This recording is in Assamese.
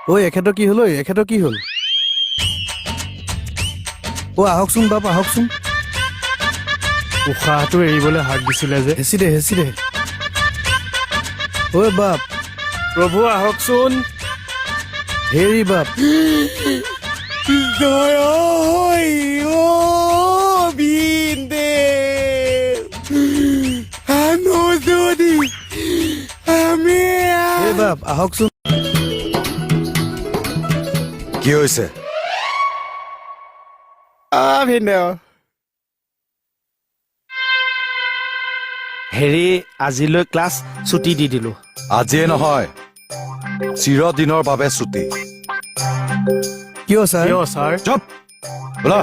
ঐ এখেতৰ কি হ'ল ঐ এখেতৰ কি হ'ল আহকচোন বাপ আহকচোন উশাহটো এৰিবলৈ হাক দিছিলে যে হেঁচি দে ঐ বাপ প্ৰভু আহকচোন হেৰি বাপ এই বাপ আহকচোন কি হৈছে হেৰি আজিলৈ ক্লাছ ছুটি দি দিলো আজিয়ে নহয় চিৰদিনৰ বাবে ছুটি কিয় ছাৰ কিয় ছাৰ চুপ বোলা